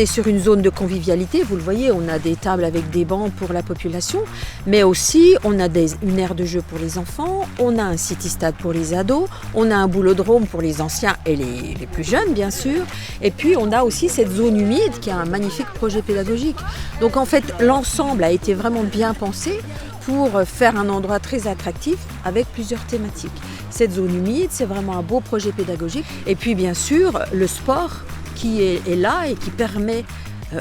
est sur une zone de convivialité, vous le voyez, on a des tables avec des bancs pour la population, mais aussi on a une aire de jeu pour les enfants, on a un city-stade pour les ados, on a un boulodrome pour les anciens et les plus jeunes bien sûr, et puis on a aussi cette zone humide qui a un magnifique projet pédagogique. Donc en fait l'ensemble a été vraiment bien pensé pour faire un endroit très attractif avec plusieurs thématiques. Cette zone humide, c'est vraiment un beau projet pédagogique. Et puis bien sûr, le sport qui est là et qui permet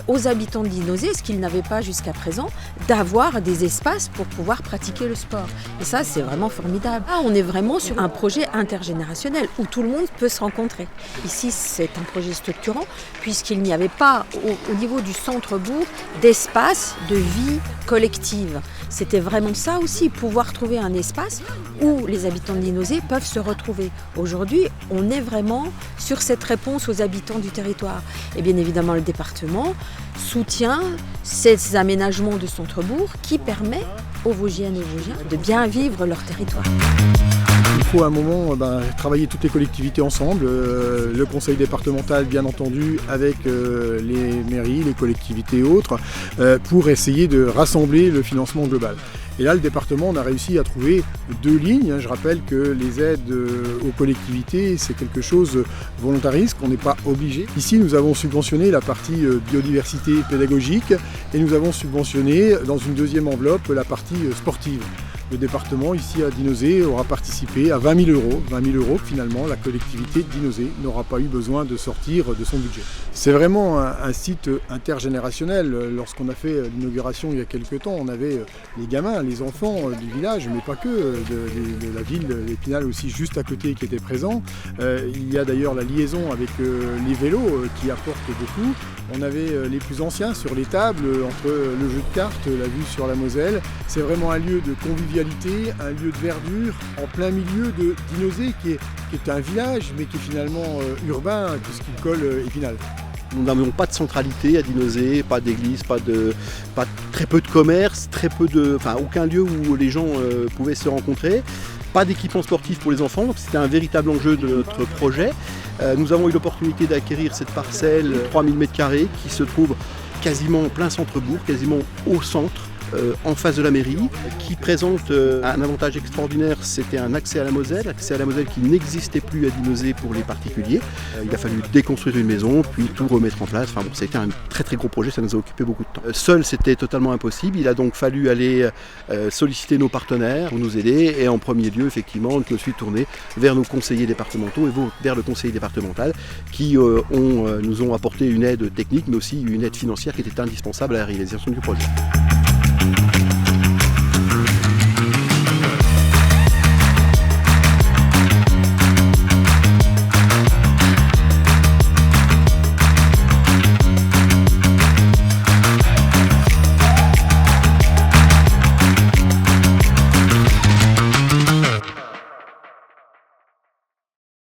aux habitants de Dinozé, ce qu'ils n'avaient pas jusqu'à présent, d'avoir des espaces pour pouvoir pratiquer le sport. Et ça, c'est vraiment formidable. Là, on est vraiment sur un projet intergénérationnel où tout le monde peut se rencontrer. Ici, c'est un projet structurant puisqu'il n'y avait pas au niveau du centre-bourg d'espace de vie collective. C'était vraiment ça aussi, pouvoir trouver un espace où les habitants de Dinozé peuvent se retrouver. Aujourd'hui, on est vraiment sur cette réponse aux habitants du territoire. Et bien évidemment, le département soutient ces aménagements de centre-bourg qui permettent aux Vosgiennes et aux Vosgiens de bien vivre leur territoire. Il faut à un moment travailler toutes les collectivités ensemble, le conseil départemental bien entendu avec les mairies, les collectivités et autres, pour essayer de rassembler le financement global. Et là, le département, on a réussi à trouver 2 lignes. Je rappelle que les aides aux collectivités, c'est quelque chose volontariste, qu'on n'est pas obligé. Ici, nous avons subventionné la partie biodiversité pédagogique et nous avons subventionné dans une deuxième enveloppe la partie sportive. Le département, ici à Dinozé, aura participé à 20 000 €. 20 000 € que finalement la collectivité de Dinozé n'aura pas eu besoin de sortir de son budget. C'est vraiment un site intergénérationnel. Lorsqu'on a fait l'inauguration il y a quelques temps, on avait les gamins, les enfants du village, mais pas que, de la ville d'Épinal aussi juste à côté qui étaient présents. Il y a d'ailleurs la liaison avec les vélos qui apportent beaucoup. On avait les plus anciens sur les tables, entre le jeu de cartes, la vue sur la Moselle. C'est vraiment un lieu de convivialité, un lieu de verdure en plein milieu de Dinozé qui est un village mais qui est finalement urbain puisqu'il colle Épinal. Nous n'avons pas de centralité à Dinozé, pas d'église, très peu de commerce, aucun lieu où les gens pouvaient se rencontrer. Pas d'équipement sportif pour les enfants, c'était un véritable enjeu de notre projet. Nous avons eu l'opportunité d'acquérir cette parcelle 3000 m² qui se trouve quasiment en plein centre-bourg, quasiment au centre. En face de la mairie, qui présente un avantage extraordinaire, c'était un accès à la Moselle qui n'existait plus à Dinozé pour les particuliers. Il a fallu déconstruire une maison, puis tout remettre en place. Enfin bon, c'était un très très gros projet, ça nous a occupé beaucoup de temps. Seul, c'était totalement impossible, il a donc fallu aller solliciter nos partenaires pour nous aider, et en premier lieu, effectivement, je me suis tourné vers nos conseillers départementaux et vers le conseiller départemental qui nous ont apporté une aide technique, mais aussi une aide financière qui était indispensable à la réalisation du projet.